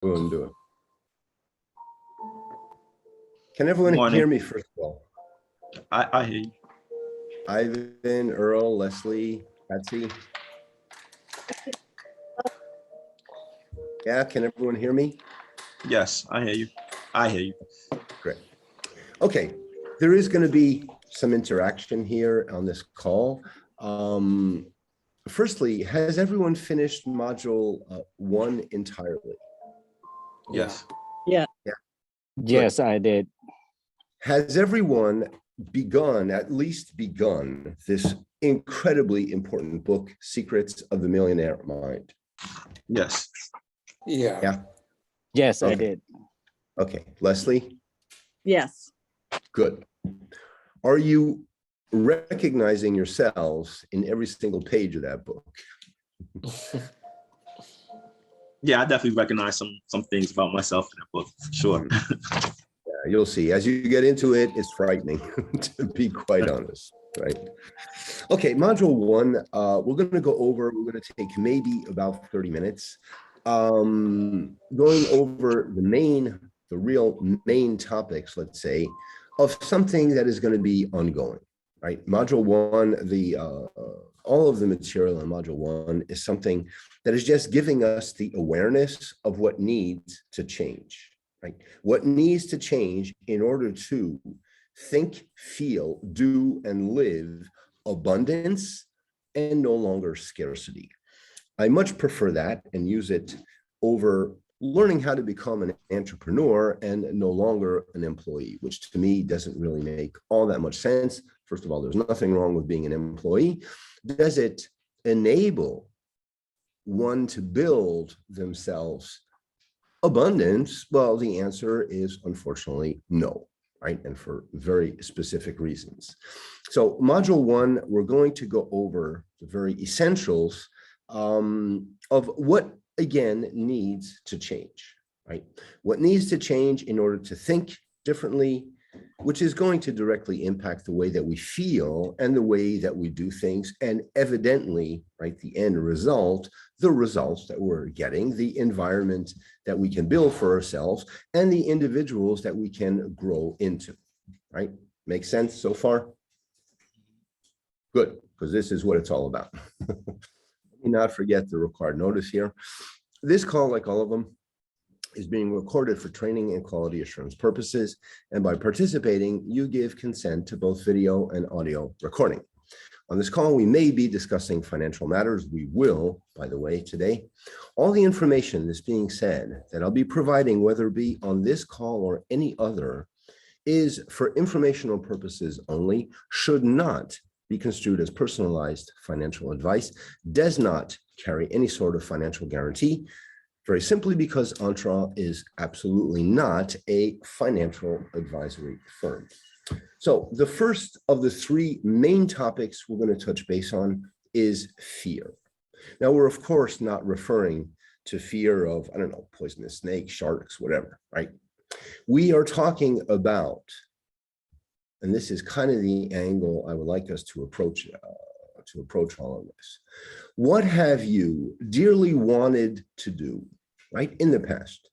everyone doing? Can everyone Morning. hear me first of all? I hear you. Ivan, Earl, Leslie, Patsy. Yeah, can everyone hear me? Yes, I hear you. I hear you. Great. Okay, there is going to be some interaction here on this call. Firstly, has everyone finished module 1 entirely? Yes. Yeah. Yes, I did. Has everyone at least begun this incredibly important book, Secrets of the Millionaire Mind? Yes. Yeah. Yes, I Okay. did. Okay, Leslie, Yes. good. Are you recognizing yourselves in every single page of that book? Yeah, I definitely recognize some things about myself in that book, for sure. Yeah, you'll see. As you get into it, it's frightening, to be quite honest, right? Okay, module 1, we're going to go over, we're going to take maybe about 30 minutes, going over the real main topics, let's say, of something that is going to be ongoing, right? Module 1, all of the material in module 1 is something that is just giving us the awareness of what needs to change, right? What needs to change in order to think, feel, do, and live abundance and no longer scarcity. I much prefer that and use it over learning how to become an entrepreneur and no longer an employee, which to me doesn't really make all that much sense. First of all, there's nothing wrong with being an employee. Does it enable one to build themselves abundance? Well, the answer is unfortunately no, right? And for very specific reasons. So module 1, we're going to go over the very essentials of what, again, needs to change, right? What needs to change in order to think differently, which is going to directly impact the way that we feel and the way that we do things. And evidently, right, the end result, the results that we're getting, the environment that we can build for ourselves, and the individuals that we can grow into, right? Makes sense so far? Good, because this is what it's all about. Let me not forget the required notice here. This call, like all of them, is being recorded for training and quality assurance purposes. And by participating, you give consent to both video and audio recording. On this call, we may be discussing financial matters. We will, by the way, today. All the information that's being said that I'll be providing, whether it be on this call or any other, is for informational purposes only, should not be construed as personalized financial advice, does not carry any sort of financial guarantee, very simply because Entra is absolutely not a financial advisory firm. So the first of the 3 main topics we're going to touch base on is fear. Now, we're of course not referring to fear of, I don't know, poisonous snakes, sharks, whatever, right? We are talking about, and this is kind of the angle I would like us to approach all of this. What have you dearly wanted to do, right, in the past,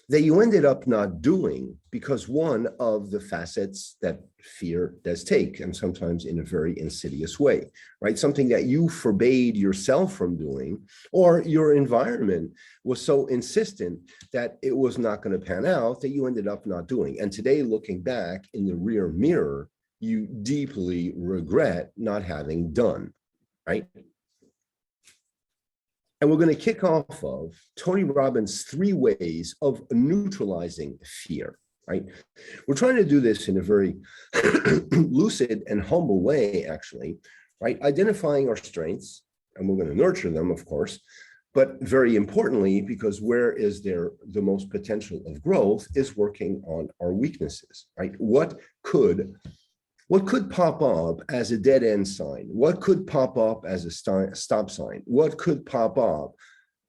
that you ended up not doing because one of the facets that fear does take, and sometimes in a very insidious way, right? Something that you forbade yourself from doing, or your environment was so insistent that it was not going to pan out that you ended up not doing. And today, looking back in the rear mirror, you deeply regret not having done, right? And we're going to kick off of Tony Robbins' 3 ways of neutralizing fear, right? We're trying to do this in a very lucid and humble way, actually, right? Identifying our strengths, and we're going to nurture them, of course, but very importantly, because where is there the most potential of growth is working on our weaknesses, right? What could pop up as a dead end sign? What could pop up as a stop sign? What could pop up?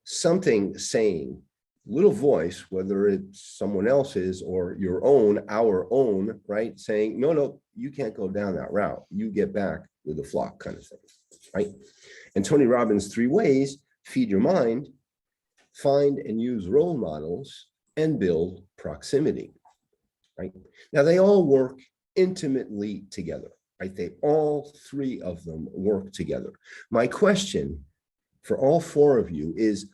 Something saying, little voice, whether it's someone else's or your own, our own, right? Saying, no, you can't go down that route. You get back with the flock, kind of thing, right? And Tony Robbins' 3 ways: feed your mind, find and use role models, and build proximity, right? Now, they all work intimately together, right? They all three of them work together. My question for all four of you is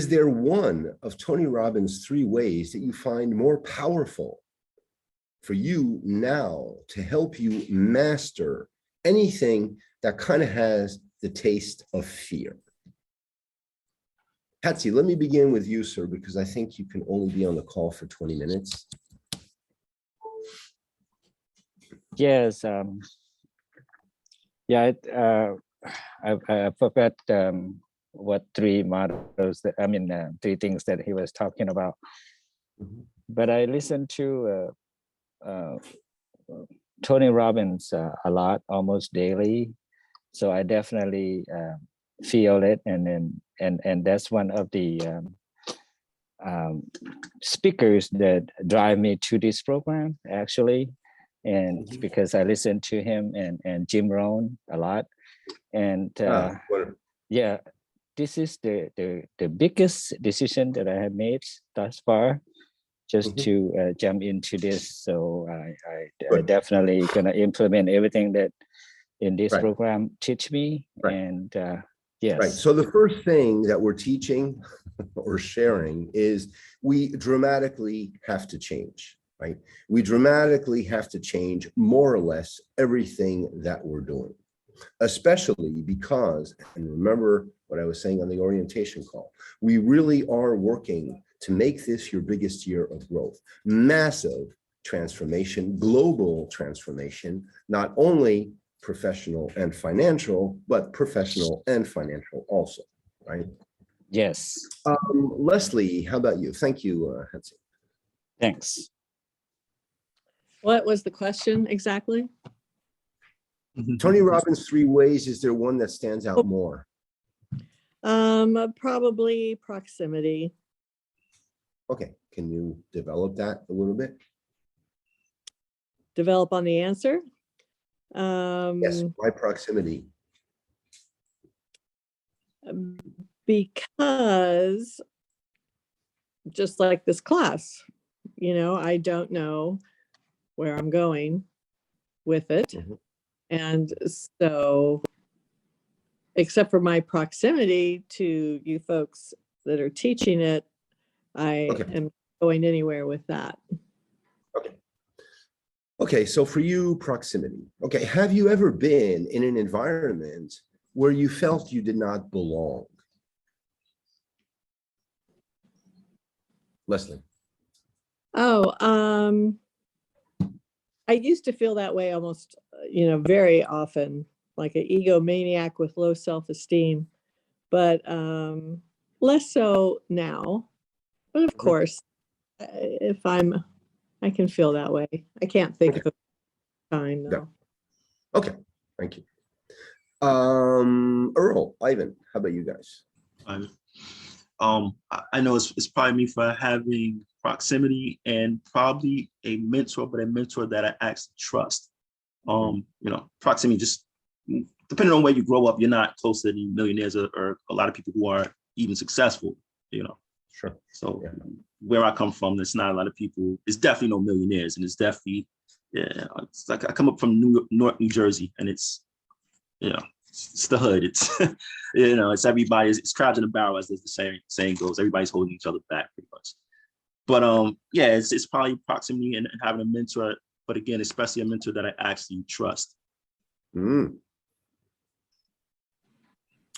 there one of Tony Robbins' three ways that you find more powerful for you now to help you master anything that kind of has the taste of fear? Patsy, let me begin with you, sir, because I think you can only be on the call for 20 minutes. Yes. Yeah. I forgot what three models that three things that he was talking about. Mhm. But I listened to Tony Robbins a lot, almost daily. So I definitely feel it, and that's one of the speakers that drive me to this program, actually. And Mhm. because I listen to him and Jim Rohn a lot, and Wonderful. yeah, this is the biggest decision that I have made thus far, just Mhm. to jump into this. So I Good. definitely gonna implement everything that in this Right. program teach me. Right. And Right. yes, So the first thing that we're teaching or sharing is we dramatically have to change, right? We dramatically have to change more or less everything that we're doing, especially because, and remember what I was saying on the orientation call, we really are working to make this your biggest year of growth. Massive transformation, global transformation, not only professional and financial, but professional and financial also, right? yes, Leslie, how about you? Thank you, Hetzi. thanks. What was the question exactly? Tony Robbins' three ways, is there one that stands out more? Probably proximity. Okay, can you develop that a little bit? Develop on the answer. Yes, by proximity. Because just like this class, I don't know where I'm going with it. Mhm. And so, except for my proximity to you folks that are teaching it, I Okay. am going anywhere with that. Okay. Okay, so for you, proximity. Okay, have you ever been in an environment where you felt you did not belong? Leslie. Oh, I used to feel that way almost, very often, like an egomaniac with low self-esteem, but less so now. But of course, if I can feel that way. I can't think Okay. of a time Yeah. though. Okay, thank you. Earl, Ivan, how about you guys? I know it's probably me for having proximity and probably a mentor, but a mentor that I actually trust. Proximity, just depending on where you grow up, you're not close to any millionaires or a lot of people who are even successful, Sure. So Yeah. where I come from, there's not a lot of people. It's definitely no millionaires, and it's definitely, it's like I come up from Newark, New Jersey, and it's the hood. It's it's everybody. It's crabs in a barrel, as the saying goes. Everybody's holding each other back, pretty much. But it's probably proximity and having a mentor. But again, especially a mentor that I actually trust. Mm.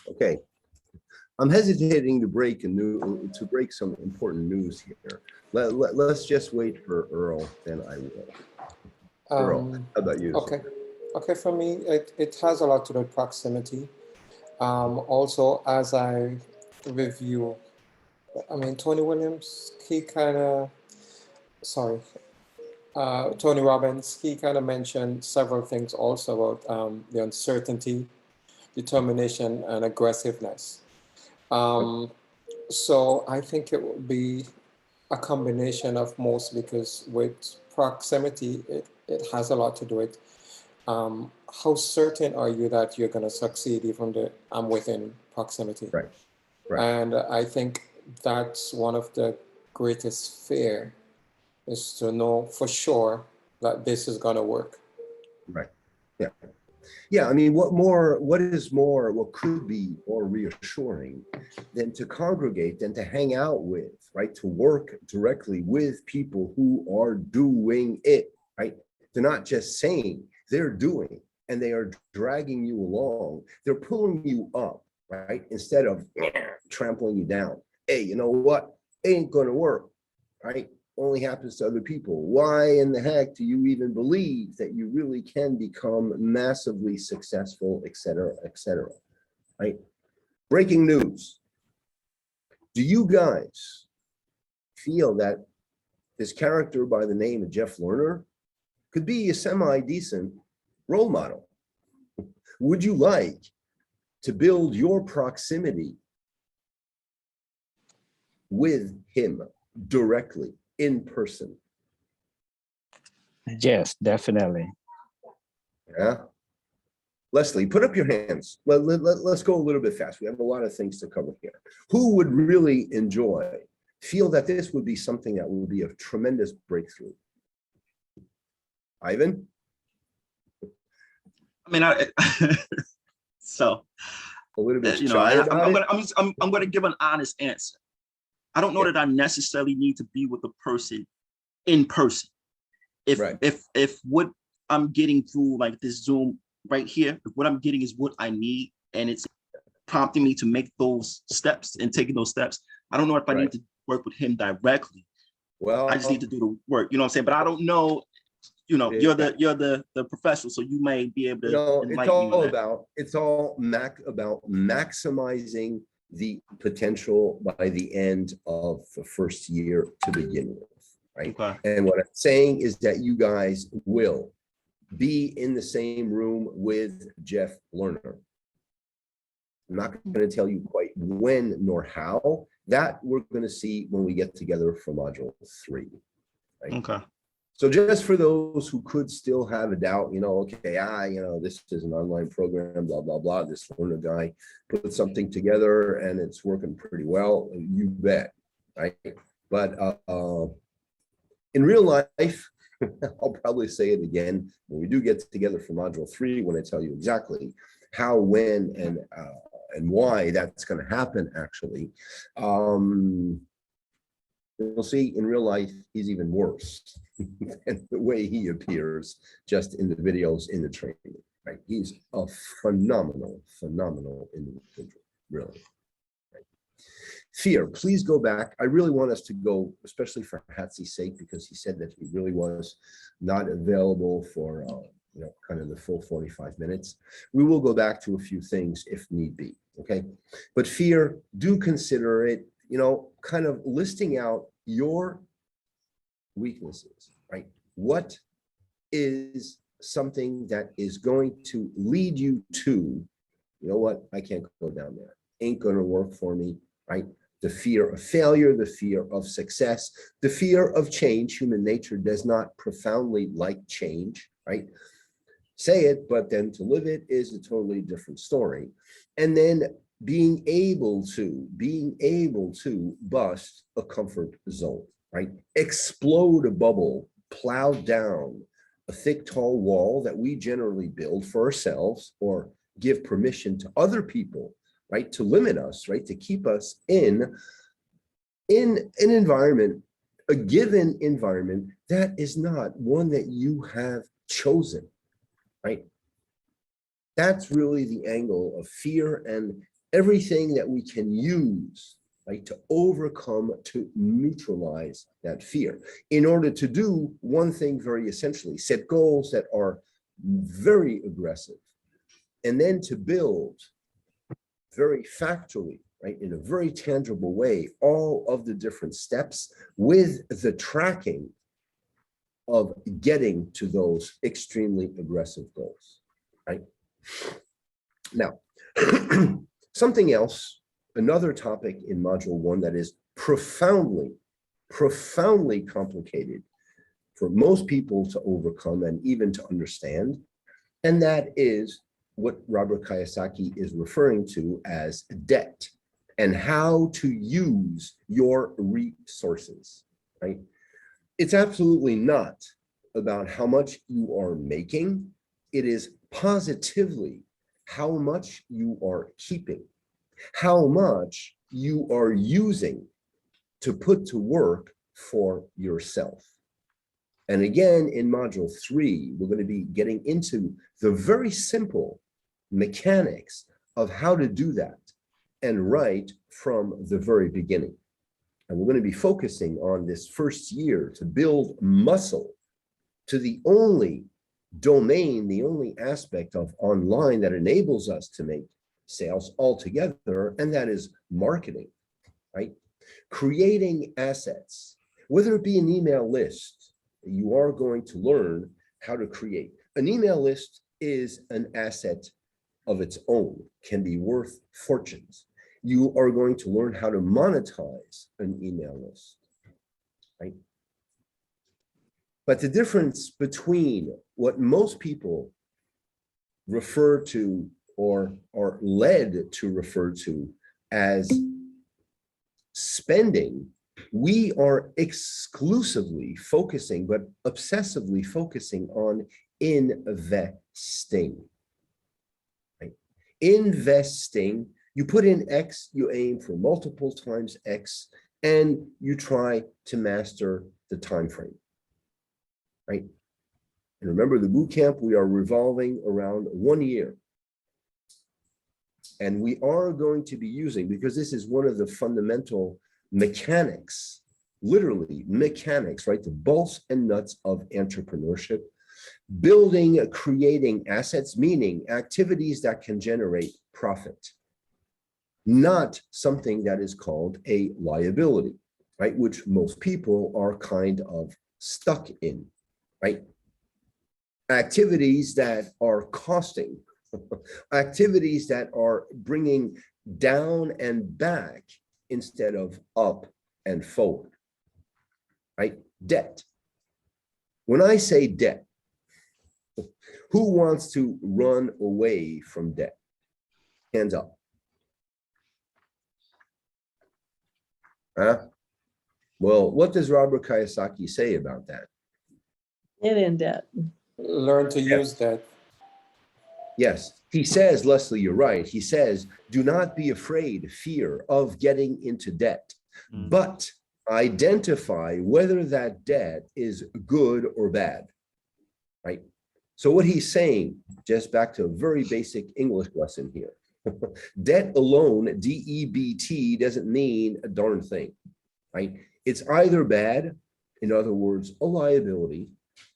Okay. I'm hesitating to break some important news here. Let's just wait for Earl, then I will. Earl, how about you? Okay. Okay, for me, it has a lot to do with proximity. Also, as I review, Tony Williams, Tony Robbins, he kind of mentioned several things also about the uncertainty, determination, and aggressiveness. So I think it would be a combination of most, because with proximity, it has a lot to do with how certain are you that you're going to succeed even within proximity? Right. Right. And I think that's one of the greatest fear, is to know for sure that this is going to work. Right. Yeah. Yeah. I mean, what could be more reassuring than to congregate, than to hang out with, right? To work directly with people who are doing it, right? They're not just saying, they're doing, and they are dragging you along. They're pulling you up, right? Instead of trampling you down. Hey, you know what? Ain't going to work, right? Only happens to other people. Why in the heck do you even believe that you really can become massively successful, et cetera, right? Breaking news. Do you guys feel that this character by the name of Jeff Lerner could be a semi-decent role model? Would you like to build your proximity with him directly? In person? Yes, definitely. Yeah. Leslie, put up your hands. Let's go a little bit fast. We have a lot of things to cover here. Who would really feel that this would be something that would be a tremendous breakthrough? Ivan? I mean, so A little bit you know, shy about it? I'm gonna give an honest answer. I don't know that I necessarily need to be with the person in person. If Right. if what I'm getting through like this Zoom right here, if what I'm getting is what I need and it's prompting me to make those steps and taking those steps, I don't know if I Right. need to work with him directly. Well, I just need to do the work. You know what I'm saying? But I don't know. You know, you're the professional, so you may be able to it's enlighten me on all that. about maximizing the potential by the end of the first year to begin with, right? Okay. And what I'm saying is that you guys will be in the same room with Jeff Lerner. I'm not going to tell you quite when nor how. That we're going to see when we get together for module 3. Right? Okay. So just for those who could still have a doubt, okay, this is an online program, blah, blah, blah. This Lerner guy put something together and it's working pretty well. You bet, right? But in real life, I'll probably say it again when we do get together for module 3, when I tell you exactly how, when, and why that's going to happen. Actually, you'll see in real life he's even worse than the way he appears just in the videos in the training. Right? He's a phenomenal individual, really. Fear, please go back. I really want us to go, especially for Hatzi's sake, because he said that he really was not available for kind of the full 45 minutes. We will go back to a few things if need be, okay? But Fear, do consider it, kind of listing out your weaknesses, right? What is something that is going to lead you to, what, I can't go down there. Ain't gonna work for me, right? The fear of failure, the fear of success, the fear of change. Human nature does not profoundly like change, right? Say it, but then to live it is a totally different story. And then being able to bust a comfort zone, right? Explode a bubble, plow down a thick, tall wall that we generally build for ourselves or give permission to other people, right? To limit us, right? To keep us in an environment, a given environment that is not one that you have chosen, right? That's really the angle of fear and everything that we can use, right, to overcome, to neutralize that fear. In order to do one thing very essentially, set goals that are very aggressive, and then to build very factually, right, in a very tangible way, all of the different steps with the tracking of getting to those extremely aggressive goals, right? Now, something else, another topic in module 1 that is profoundly complicated for most people to overcome and even to understand, and that is what Robert Kiyosaki is referring to as debt, and how to use your resources, right? It's absolutely not about how much you are making. It is positively how much you are keeping, how much you are using to put to work for yourself. And again, in module 3, we're going to be getting into the very simple mechanics of how to do that, and right from the very beginning. And we're going to be focusing on this first year to build muscle to the only domain, the only aspect of online that enables us to make sales altogether, and that is marketing, right? Creating assets, whether it be an email list, you are going to learn how to create. An email list is an asset of its own, can be worth fortunes. You are going to learn how to monetize an email list, right? But the difference between what most people refer to or are led to refer to as spending, we are exclusively focusing, but obsessively focusing on investing. Right? Investing, you put in X, you aim for multiple times X, and you try to master the time frame. Right? And remember, the boot camp, we are revolving around 1 year. And we are going to be using, because this is one of the fundamental mechanics, literally mechanics, right? The bolts and nuts of entrepreneurship, building, creating assets, meaning activities that can generate profit, not something that is called a liability, right? Which most people are kind of stuck in, right? Activities that are costing, activities that are bringing down and back instead of up and forward, right? Debt. When I say debt, who wants to run away from debt? Hands up. Huh? Well, what does Robert Kiyosaki say about that? Get in debt. Learn to use that. Yes, he says, Leslie, you're right. He says, do not be afraid, fear of getting into debt, but identify whether that debt is good or bad, right? So what he's saying, just back to a very basic English lesson here, debt alone, D-E-B-T, doesn't mean a darn thing, right? It's either bad, in other words, a liability,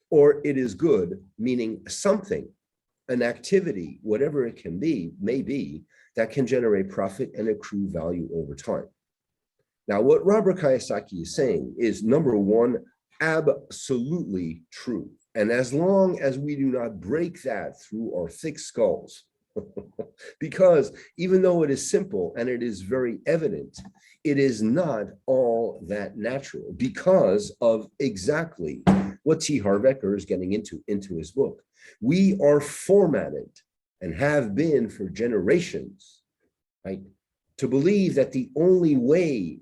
or it is good, meaning something, an activity, whatever it can be, may be, that can generate profit and accrue value over time. Now, what Robert Kiyosaki is saying is, number one, absolutely true. And as long as we do not break that through our thick skulls, because even though it is simple and it is very evident, it is not all that natural because of exactly what T. Harv Eker is getting into his book. We are formatted and have been for generations, right, to believe that the only way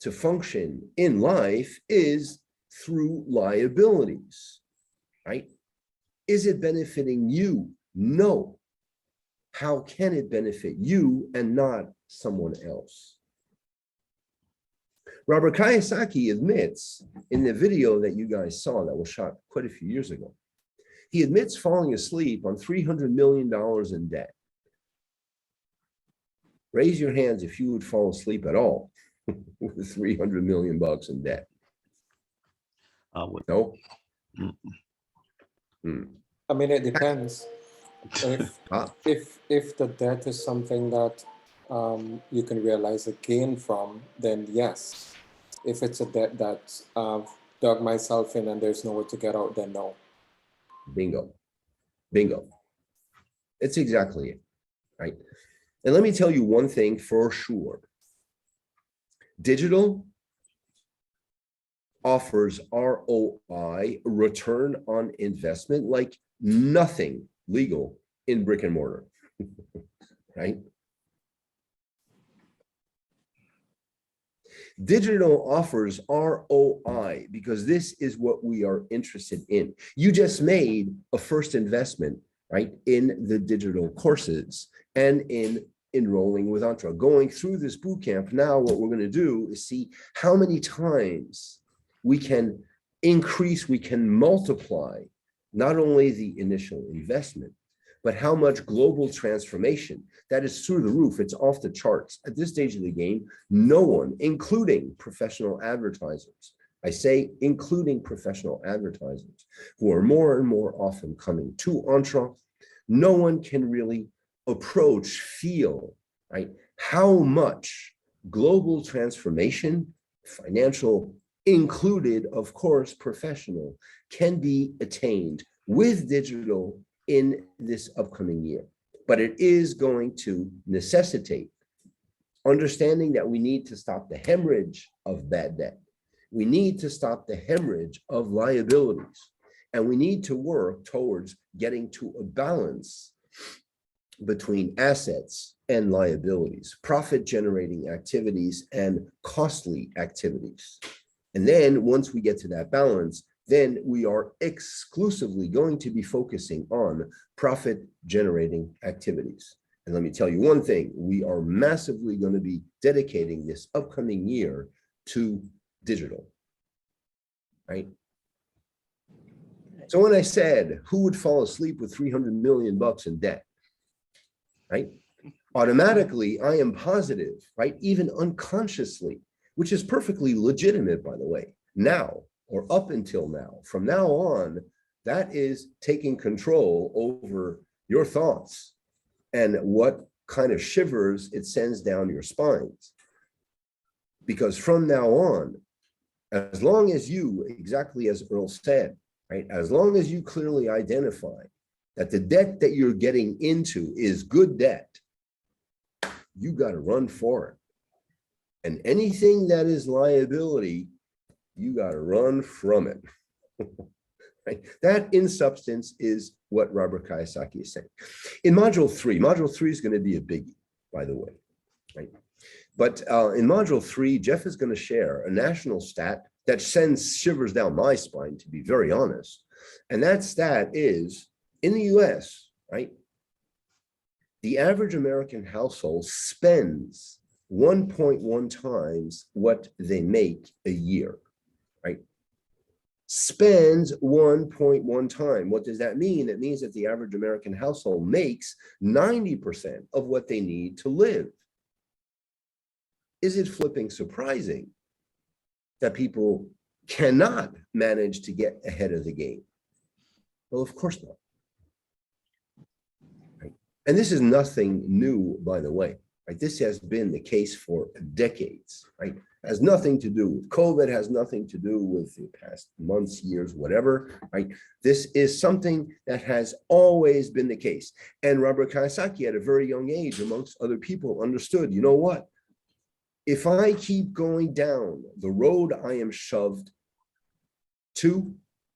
to function in life is through liabilities, right? Is it benefiting you? No. How can it benefit you and not someone else? Robert Kiyosaki admits in the video that you guys saw that was shot quite a few years ago, he admits falling asleep on $300 million in debt. Raise your hands if you would fall asleep at all with $300 million in debt. No? I mean, it depends. If the debt is something that you can realize a gain from, then yes. If it's a debt that dug myself in and there's nowhere to get out, then no. Bingo. Bingo. It's exactly it, right? And let me tell you one thing for sure. Digital offers ROI, return on investment, like nothing legal in brick and mortar, right? Digital offers ROI because this is what we are interested in. You just made a first investment, right, in the digital courses and in enrolling with Entra. Going through this boot camp, now what we're going to do is see how many times we can increase, we can multiply not only the initial investment, but how much global transformation that is through the roof. It's off the charts. At this stage of the game, no one, including professional advertisers, I say including professional advertisers, who are more and more often coming to Entra, no one can really approach, feel, right, how much global transformation, financial included, of course, professional, can be attained with digital in this upcoming year. But it is going to necessitate understanding that we need to stop the hemorrhage of bad debt. We need to stop the hemorrhage of liabilities. And we need to work towards getting to a balance between assets and liabilities, profit generating activities and costly activities. And then once we get to that balance, then we are exclusively going to be focusing on profit generating activities. And let me tell you one thing, we are massively going to be dedicating this upcoming year to digital, right? So when I said, who would fall asleep with 300 million bucks in debt, right? Automatically, I am positive, right? Even unconsciously, which is perfectly legitimate, by the way, now or up until now. From now on, that is taking control over your thoughts and what kind of shivers it sends down your spines. Because from now on, as long as you, exactly as Earl said, right, as long as you clearly identify that the debt that you're getting into is good debt, you got to run for it. And anything that is liability, you got to run from it. Right? That in substance is what Robert Kiyosaki is saying. In module three is going to be a biggie, by the way, right? But in module 3, Jeff is going to share a national stat that sends shivers down my spine, to be very honest. And that stat is, in the US, right, the average American household spends 1.1 times what they make a year, right? Spends 1.1 time. What does that mean? It means that the average American household makes 90% of what they need to live. Is it flipping surprising that people cannot manage to get ahead of the game? Well, of course not. Right? And this is nothing new, by the way. Right? This has been the case for decades, right? Has nothing to do with COVID, has nothing to do with the past months, years, whatever, right? This is something that has always been the case. And Robert Kiyosaki, at a very young age, amongst other people, understood, you know what? If I keep going down the road I am shoved to,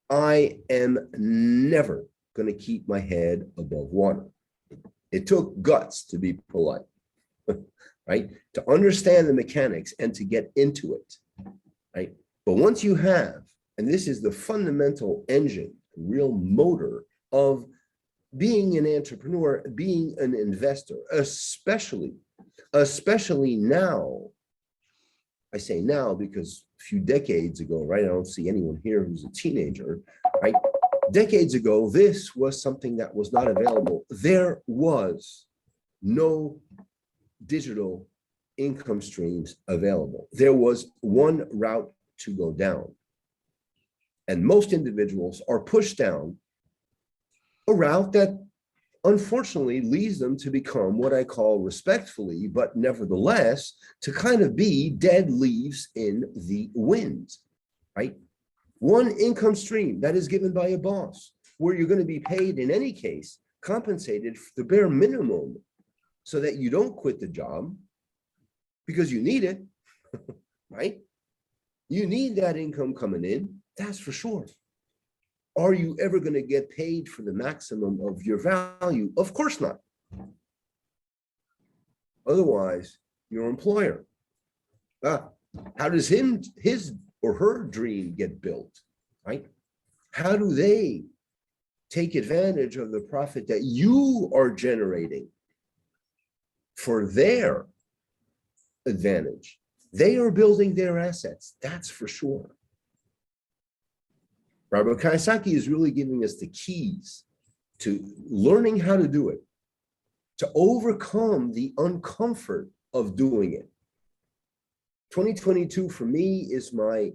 I am never going to keep my head above water. It took guts to be polite, right? To understand the mechanics and to get into it, right? But once you have, and this is the fundamental engine, real motor of being an entrepreneur, being an investor, especially now, I say now because a few decades ago, right? I don't see anyone here who's a teenager, right? Decades ago, this was something that was not available. There was no digital income streams available. There was one route to go down. And most individuals are pushed down a route that unfortunately leads them to become what I call respectfully, but nevertheless, to kind of be dead leaves in the wind, right? One income stream that is given by a boss, where you're going to be paid in any case, compensated for the bare minimum so that you don't quit the job because you need it, right? You need that income coming in, that's for sure. Are you ever going to get paid for the maximum of your value? Of course not. Otherwise, your employer, How does his or her dream get built, right? How do they take advantage of the profit that you are generating for their advantage? They are building their assets, that's for sure. Robert Kiyosaki is really giving us the keys to learning how to do it, to overcome the uncomfort of doing it. 2022 for me is my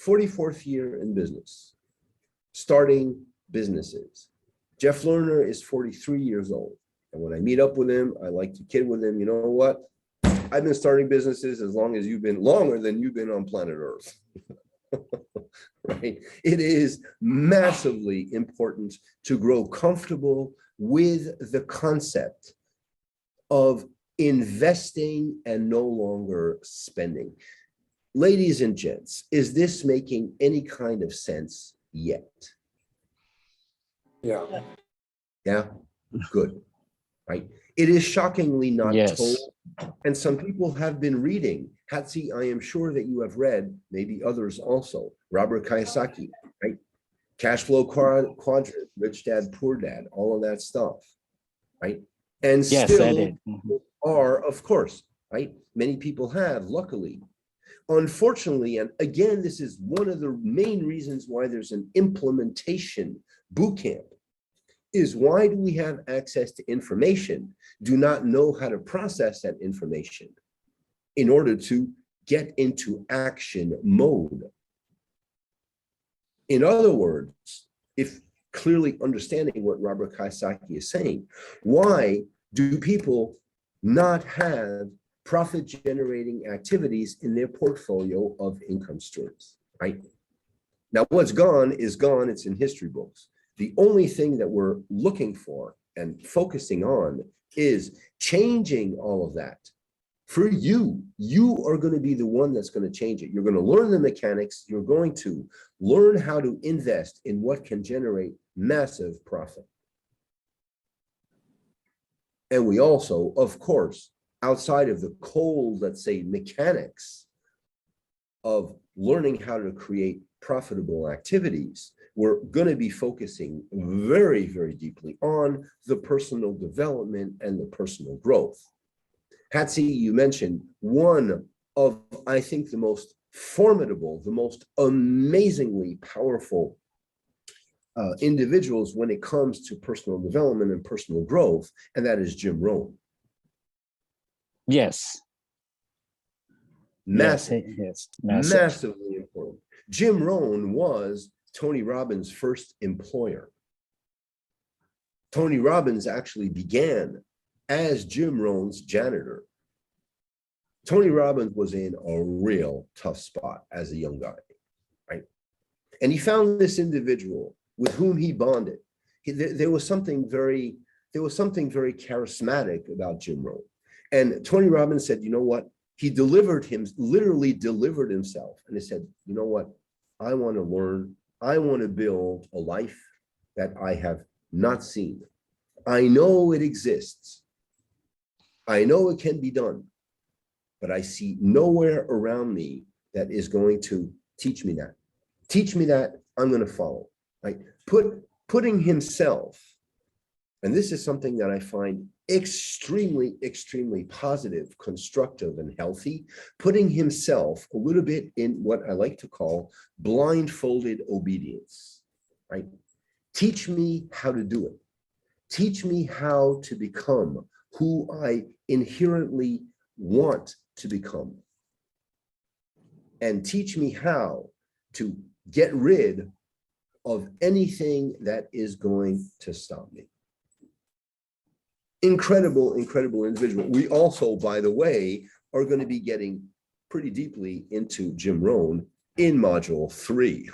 44th year in business, starting businesses. Jeff Lerner is 43 years old. And when I meet up with him, I like to kid with him, you know what? I've been starting businesses as long as you've been, longer than you've been on planet Earth. Right? It is massively important to grow comfortable with the concept of investing and no longer spending. Ladies and gents, is this making any kind of sense yet? Yeah. Yeah, good, right? It is shockingly not Yes. told. And some people have been reading. Hatsi, I am sure that you have read, maybe others also, Robert Kiyosaki, right? Cash flow quadrant, rich dad, poor dad, all of that stuff, right? And Yes, I still did. Mhm. are, of course, right? Many people have, luckily. Unfortunately, and again, this is one of the main reasons why there's an implementation bootcamp, is why do we have access to information, do not know how to process that information in order to get into action mode. In other words, if clearly understanding what Robert Kiyosaki is saying, why do people not have profit generating activities in their portfolio of income streams, right? Now, what's gone is gone, it's in history books. The only thing that we're looking for and focusing on is changing all of that. For you, you are going to be the one that's going to change it. You're going to learn the mechanics. You're going to learn how to invest in what can generate massive profit. And we also, of course, outside of the cold, let's say, mechanics of learning how to create profitable activities, we're going to be focusing very, very deeply on the personal development and the personal growth. Hatsi, you mentioned one of, I think, the most formidable, the most amazingly powerful individuals when it comes to personal development and personal growth, and that is Jim Rohn. Yes. Massive, Yes. Massive. massively important. Jim Rohn was Tony Robbins' first employer. Tony Robbins actually began as Jim Rohn's janitor. Tony Robbins was in a real tough spot as a young guy, right? And he found this individual with whom he bonded. There was something very charismatic about Jim Rohn. And Tony Robbins said, you know what? He literally delivered himself. And he said, you know what? I want to learn. I want to build a life that I have not seen. I know it exists. I know it can be done, but I see nowhere around me that is going to teach me that. Teach me that, I'm going to follow. Right? Putting himself, and this is something that I find extremely, extremely positive, constructive, and healthy, putting himself a little bit in what I like to call blindfolded obedience, right? Teach me how to do it. Teach me how to become who I inherently want to become. And teach me how to get rid of anything that is going to stop me. Incredible, incredible individual. We also, by the way, are going to be getting pretty deeply into Jim Rohn in module 3.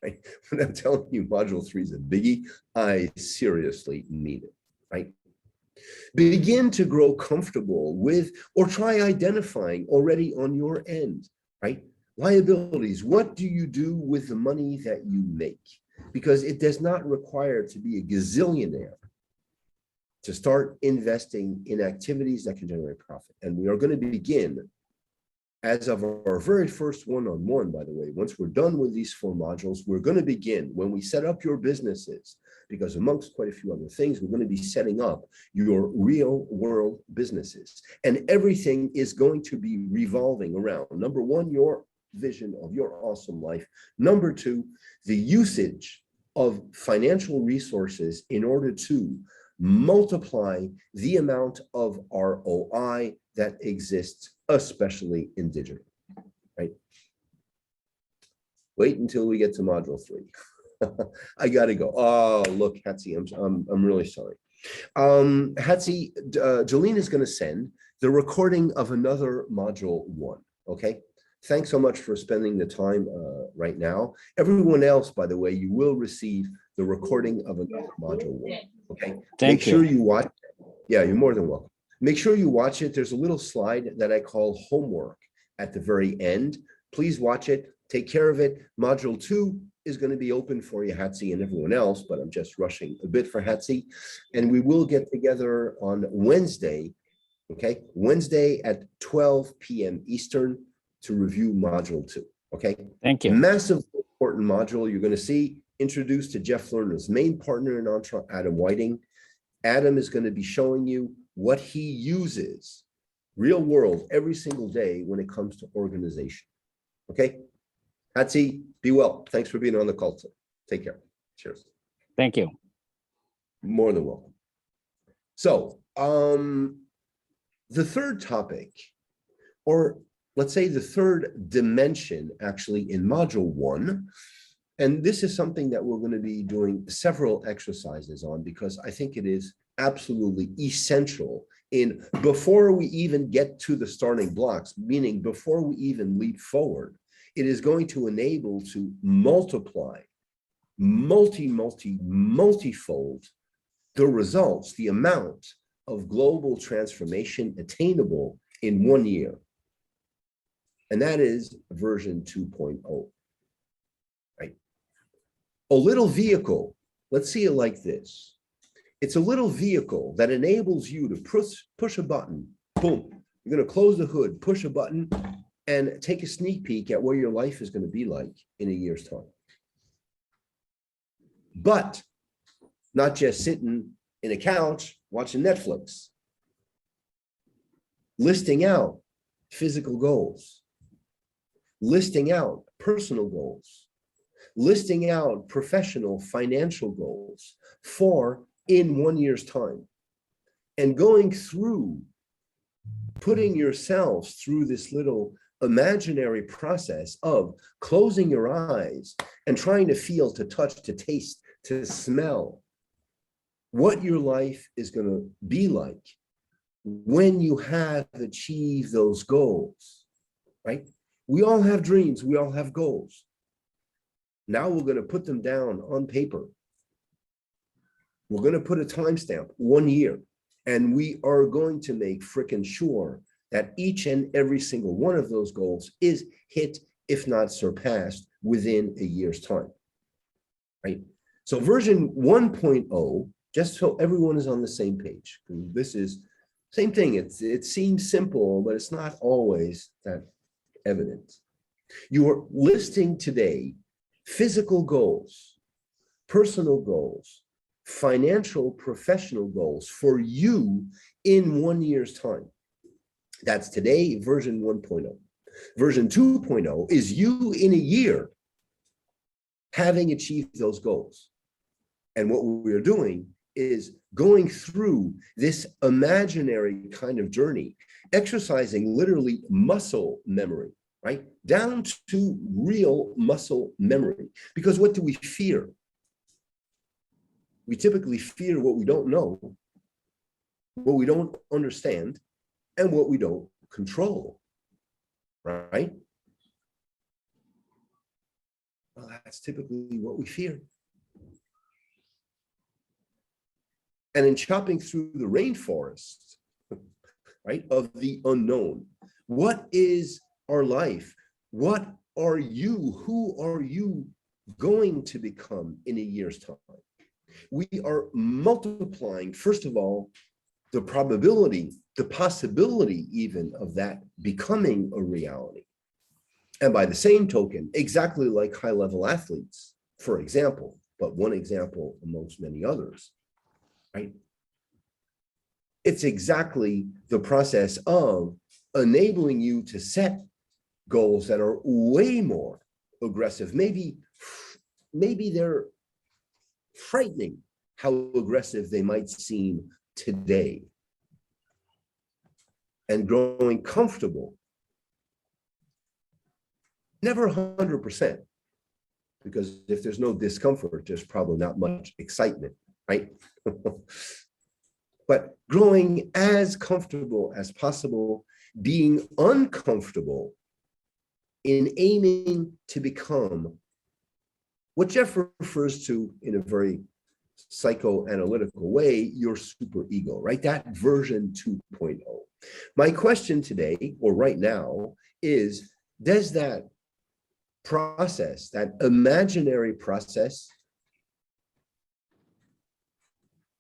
Right? When I'm telling you module 3 is a biggie, I seriously mean it, right? Begin to grow comfortable with, or try identifying already on your end, right? Liabilities. What do you do with the money that you make? Because it does not require to be a gazillionaire to start investing in activities that can generate profit. And we are going to begin as of our very first one-on-one, by the way. Once we're done with these 4 modules, we're going to begin when we set up your businesses, because amongst quite a few other things, we're going to be setting up your real world businesses. And everything is going to be revolving around, number 1, your vision of your awesome life. Number 2, the usage of financial resources in order to multiply the amount of ROI that exists, especially in digital, right? Wait until we get to module 3. I gotta go. Oh, look, Hatzi, I'm really sorry. Hatzi, Jolene is gonna send the recording of another module 1, okay? Thanks so much for spending the time right now. Everyone else, by the way, you will receive the recording of another module 1, okay? Thank Make sure you. you watch. Yeah, you're more than welcome. Make sure you watch it. There's a little slide that I call homework at the very end. Please watch it. Take care of it. Module 2 is going to be open for you, Hatzi, and everyone else, but I'm just rushing a bit for Hatzi. And we will get together on Wednesday, okay? Wednesday at 12 p.m. Eastern to review module 2, okay? Thank you. Massive important module. You're going to see introduced to Jeff Lerner's main partner in Entra, Adam Whiting. Adam is going to be showing you what he uses real world every single day when it comes to organization. Okay? Hatzi, be well. Thanks for being on the call today. Take care. Cheers. Thank you. More than welcome. So, the third topic, or let's say the third dimension actually in module 1, and this is something that we're going to be doing several exercises on because I think it is absolutely essential in before we even get to the starting blocks, meaning before we even leap forward, it is going to enable to multiply, multifold the results, the amount of global transformation attainable in 1 year. And that is version 2.0, right? A little vehicle, let's see it like this. It's a little vehicle that enables you to push a button, boom. You're going to close the hood, push a button, and take a sneak peek at what your life is going to be like in a year's time. But not just sitting in a couch watching Netflix. Listing out physical goals. Listing out personal goals. Listing out professional financial goals for in 1 year's time. And going through, putting yourselves through this little imaginary process of closing your eyes and trying to feel, to touch, to taste, to smell what your life is going to be like when you have achieved those goals, right? We all have dreams. We all have goals. Now we're going to put them down on paper. We're going to put a timestamp, 1 year, and we are going to make frickin' sure that each and every single one of those goals is hit, if not surpassed, within a year's time, right? So version 1.0, just so everyone is on the same page, this is same thing. It seems simple, but it's not always that evident. You are listing today physical goals, personal goals, financial, professional goals for you in 1 year's time. That's today, version 1.0. Version 2.0 is you in a year having achieved those goals. And what we're doing is going through this imaginary kind of journey, exercising literally muscle memory, right? Down to real muscle memory. Because what do we fear? We typically fear what we don't know, what we don't understand, and what we don't control, right? Well, that's typically what we fear. And in chopping through the rainforest, right, of the unknown, what is our life? What are you? Who are you going to become in a year's time? We are multiplying, first of all, the probability, the possibility even of that becoming a reality. And by the same token, exactly like high-level athletes, for example, but one example amongst many others, right? It's exactly the process of enabling you to set goals that are way more aggressive. Maybe they're frightening how aggressive they might seem today. And growing comfortable, never 100%, because if there's no discomfort, there's probably not much excitement, right? But growing as comfortable as possible, being uncomfortable in aiming to become what Jeff refers to in a very psychoanalytical way, your super ego, right? That version 2.0. My question today, or right now, is does that process, that imaginary process,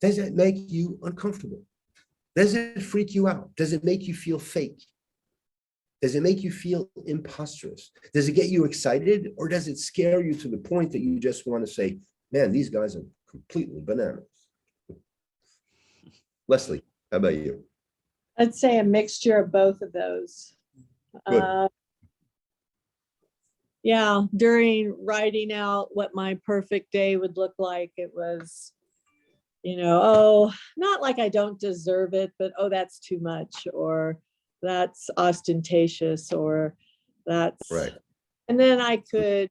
does it make you uncomfortable? Does it freak you out? Does it make you feel fake? Does it make you feel imposterous? Does it get you excited, or does it scare you to the point that you just want to say, man, these guys are completely bananas? Leslie, how about you? I'd say a mixture of both of those. Good. Yeah, during writing out what my perfect day would look like, it was, oh, not like I don't deserve it, but oh, that's too much, or that's ostentatious, or that's Right. And then I could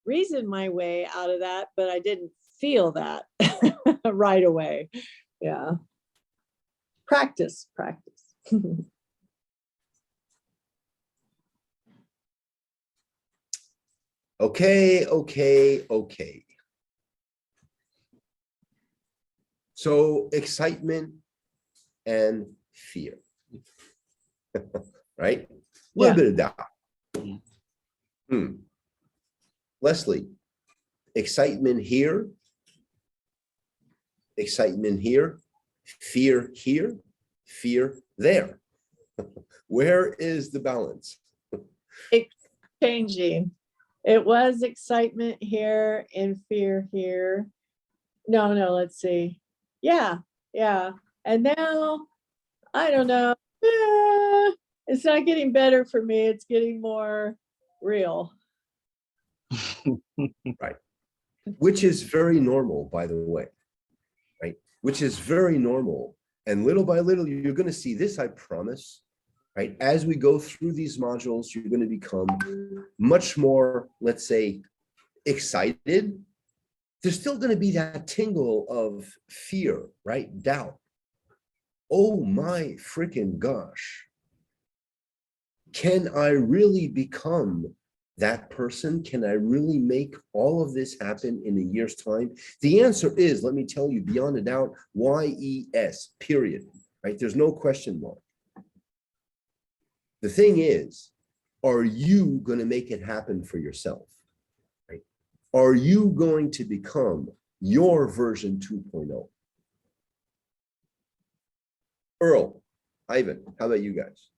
reason my way out of that, but I didn't feel that right away. Yeah. Practice. Okay. So excitement and fear, right? A little bit of doubt. Leslie, excitement here, fear here, fear there. Where is the balance? Changing. It was excitement here and fear here. No, let's see. Yeah. And now, I don't know. It's not getting better for me. It's getting more real. Right. Which is very normal, by the way, right? Which is very normal. And little by little, you're going to see this, I promise, right? As we go through these modules, you're going to become much more, let's say, excited. There's still going to be that tingle of fear, right? Doubt. Oh my freaking gosh. Can I really become that person? Can I really make all of this happen in a year's time? The answer is, let me tell you, beyond a doubt, YES, period, right? There's no question mark. The thing is, are you going to make it happen for yourself, right? Are you going to become your version 2.0? Earl, Ivan, how about you guys?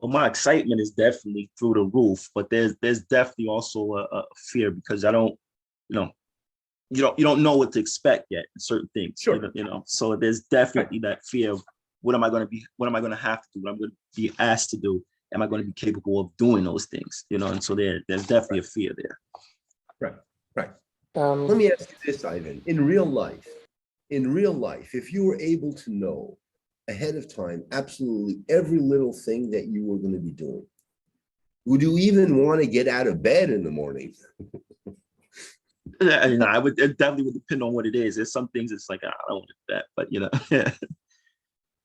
Well, my excitement is definitely through the roof, but there's definitely also a fear, because I don't, you don't know what to expect yet in certain things. Sure. So there's definitely that fear of what am I going to have to do? What I'm going to be asked to do? Am I going to be capable of doing those things? And so there's definitely a fear there. Right. Let me ask you this, Ivan. In real life, if you were able to know ahead of time absolutely every little thing that you were going to be doing, would you even want to get out of bed in the morning? It definitely would depend on what it is. There's some things it's like, I don't want to do that, but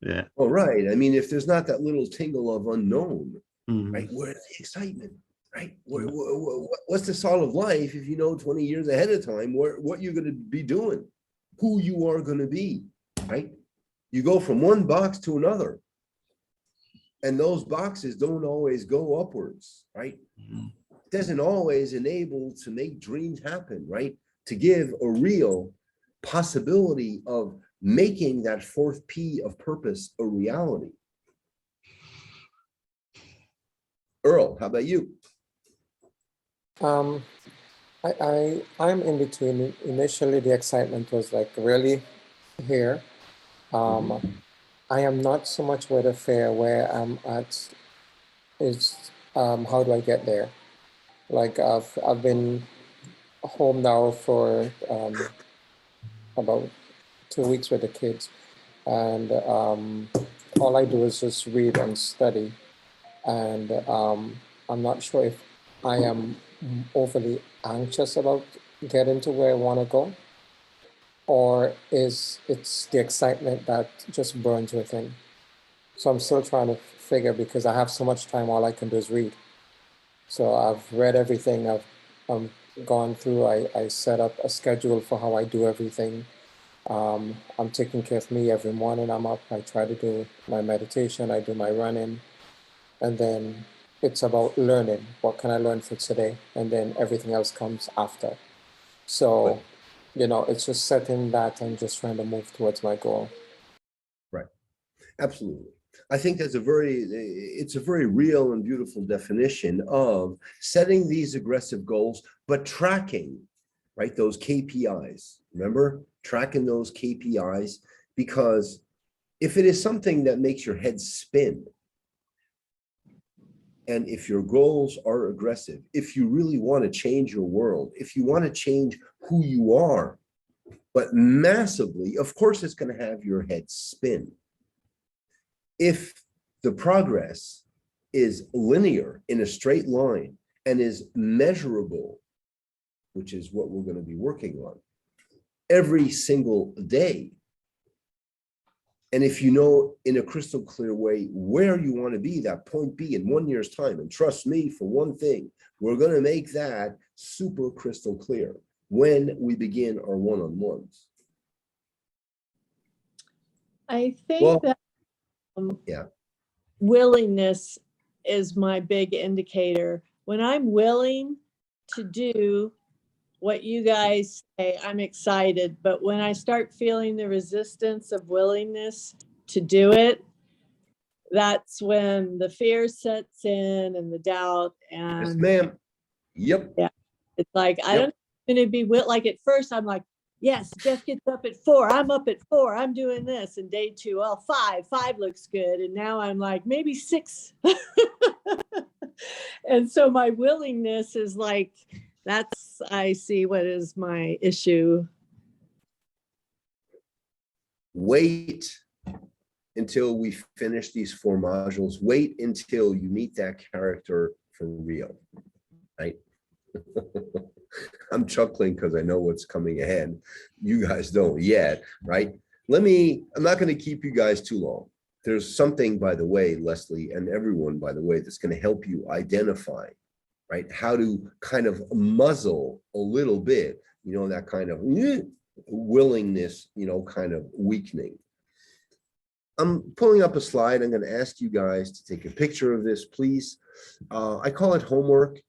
yeah. Well, right. I mean, if there's not that little tingle of unknown, right? Where's the excitement, right? What's the salt of life if you know 20 years ahead of time what you're going to be doing, who you are going to be, right? You go from one box to another, and those boxes don't always go upwards, right? It doesn't always enable to make dreams happen, right? to give a real possibility of making that fourth P of purpose a reality. Earl, how about you? I'm in between. Initially, the excitement was like really here. I am not so much with a fear. Where I'm at is how do I get there? Like I've been home now for about 2 weeks with the kids, and all I do is just read and study, and I'm not sure if I am overly anxious about getting to where I want to go, or is it's the excitement that just burns within. So I'm still trying to figure, because I have so much time, all I can do is read. So I've read everything, I've gone through, I set up a schedule for how I do everything. I'm taking care of me every morning. I'm up, I try to do my meditation, I do my running, and then it's about learning. What can I learn for today? And then everything else comes after. So, you know, it's just setting that and just trying to move towards my goal. Right. Absolutely. I think it's a very real and beautiful definition of setting these aggressive goals, but tracking, right? Those KPIs, remember, tracking those KPIs, because if it is something that makes your head spin, and if your goals are aggressive, if you really want to change your world, if you want to change who you are, but massively, of course, it's going to have your head spin. If the progress is linear in a straight line and is measurable, which is what we're going to be working on every single day, and if you know in a crystal clear way where you want to be, that point B in 1 year's time, and trust me for one thing, we're going to make that super crystal clear when we begin our one-on-ones. I think Well, that yeah. willingness is my big indicator. When I'm willing to do what you guys say, I'm excited. But when I start feeling the resistance of willingness to do it, that's when the fear sets in and the doubt. Yes, And ma'am. Yep. yeah, it's like, I Yep. don't know, going to be like at first, I'm like, yes, Jeff gets up at 4. I'm up at 4. I'm doing this. And day 2, oh, 5 looks good. And now I'm like, maybe 6. And so my willingness is like, I see what is my issue. Wait until we finish these 4 modules. Wait until you meet that character for real, right? I'm chuckling because I know what's coming ahead. You guys don't yet, right? I'm not going to keep you guys too long. There's something, by the way, Leslie, and everyone, by the way, that's going to help you identify, right, how to kind of muzzle a little bit, you know, that kind of willingness, you know, kind of weakening. I'm pulling up a slide. I'm going to ask you guys to take a picture of this, please. I call it homework.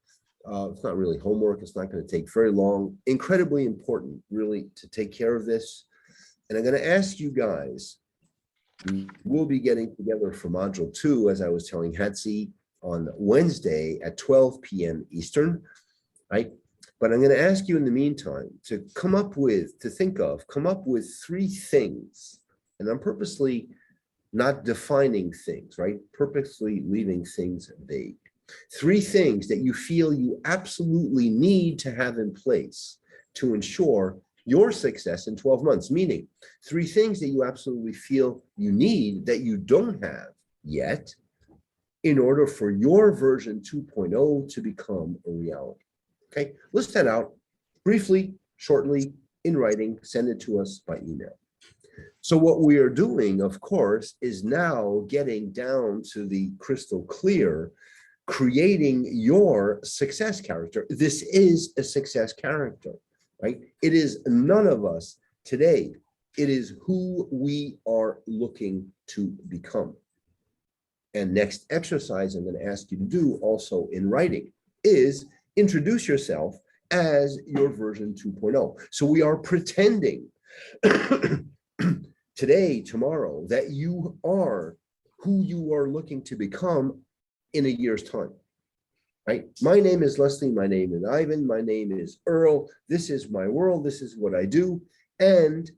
It's not really homework. It's not going to take very long. Incredibly important, really, to take care of this. And I'm going to ask you guys, we'll be getting together for module 2, as I was telling Hatsi, on Wednesday at 12 p.m. Eastern, right? But I'm going to ask you in the meantime to come up with 3 things. And I'm purposely not defining things, right? Purposely leaving things vague. 3 things that you feel you absolutely need to have in place to ensure your success in 12 months, meaning 3 things that you absolutely feel you need that you don't have yet in order for your version 2.0 to become a reality. Okay, list that out briefly, shortly, in writing, send it to us by email. So what we are doing, of course, is now getting down to the crystal clear, creating your success character. This is a success character, right? It is none of us today. It is who we are looking to become. And next exercise I'm going to ask you to do also in writing is introduce yourself as your version 2.0. So we are pretending today, tomorrow, that you are who you are looking to become in a year's time, right? My name is Leslie, my name is Ivan, my name is Earl, this is my world, this is what I do, and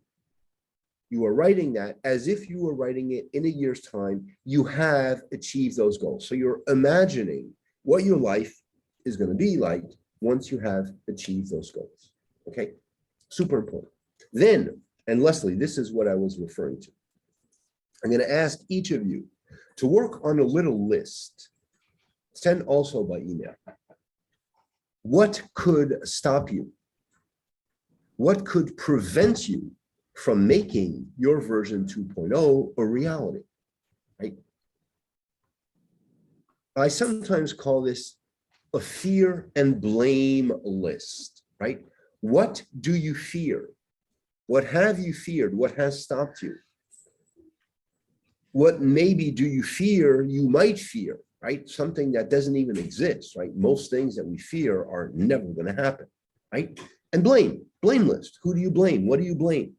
you are writing that as if you were writing it in a year's time, you have achieved those goals. So you're imagining what your life is going to be like once you have achieved those goals, okay? Super important. Then, and Leslie, this is what I was referring to. I'm going to ask each of you to work on a little list, send also by email. What could stop you? What could prevent you from making your version 2.0 a reality, right? I sometimes call this a fear and blame list, right? What do you fear? What have you feared? What has stopped you? What maybe do you fear you might fear, right? Something that doesn't even exist, right? Most things that we fear are never going to happen, right? And blame list. Who do you blame? What do you blame?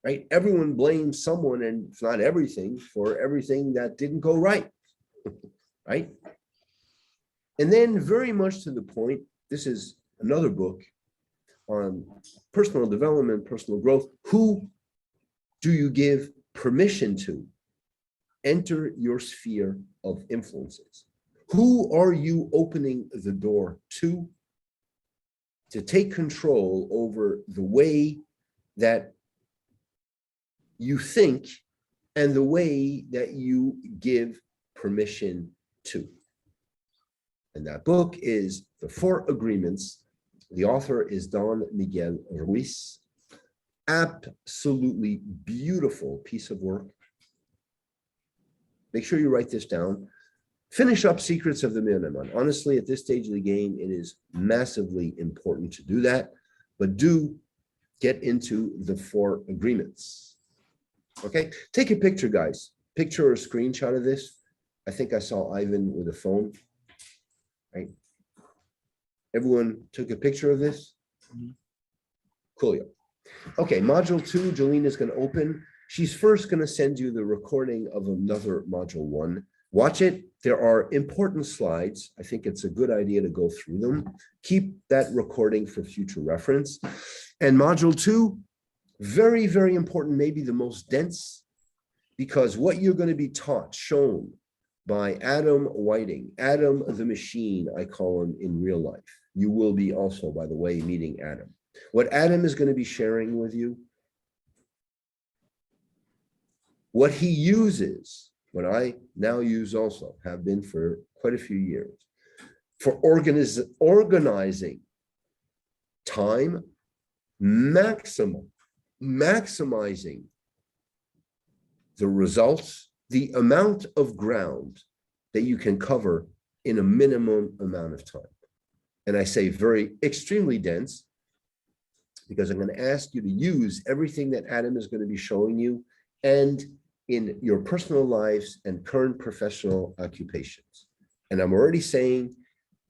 Right? Everyone blames someone, and if not everything, for everything that didn't go right, right? And then very much to the point, this is another book on personal development, personal growth. Who do you give permission to enter your sphere of influences? Who are you opening the door to take control over the way that you think and the way that you give permission to? And that book is The 4 Agreements. The author is Don Miguel Ruiz. Absolutely beautiful piece of work. Make sure you write this down. Finish up Secrets of the Millionaire. Honestly, at this stage of the game, it is massively important to do that, but do get into the 4 agreements. Okay, take a picture, guys. Picture or screenshot of this. I think I saw Ivan with a phone, right? Everyone took a picture of this? Cool. Okay, module 2, Jolene is going to open. She's first going to send you the recording of another module 1. Watch it. There are important slides. I think it's a good idea to go through them. Keep that recording for future reference. And module 2, very, very important, maybe the most dense, because what you're going to be taught, shown by Adam Whiting, Adam the machine, I call him in real life. You will be also, by the way, meeting Adam. What Adam is going to be sharing with you, what he uses, what I now use also, have been for quite a few years, for organizing time, maximizing the results, the amount of ground that you can cover in a minimum amount of time. And I say very extremely dense, because I'm going to ask you to use everything that Adam is going to be showing you and in your personal lives and current professional occupations. And I'm already saying,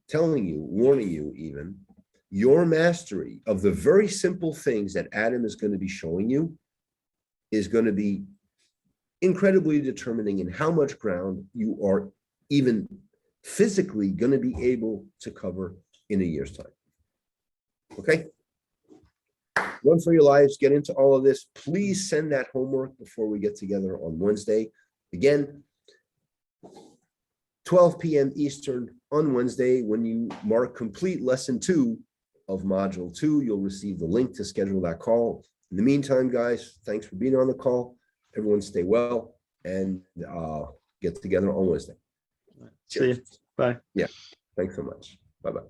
telling you, warning you even, your mastery of the very simple things that Adam is going to be showing you is going to be incredibly determining in how much ground you are even physically going to be able to cover in a year's time. Okay? Run for your lives, get into all of this. Please send that homework before we get together on Wednesday. Again, 12 p.m. Eastern on Wednesday. When you mark complete lesson 2 of module 2, you'll receive the link to schedule that call. In the meantime, guys, thanks for being on the call. Everyone stay well and get together on Wednesday. See you. Bye. Yeah, thanks so much. Bye-bye.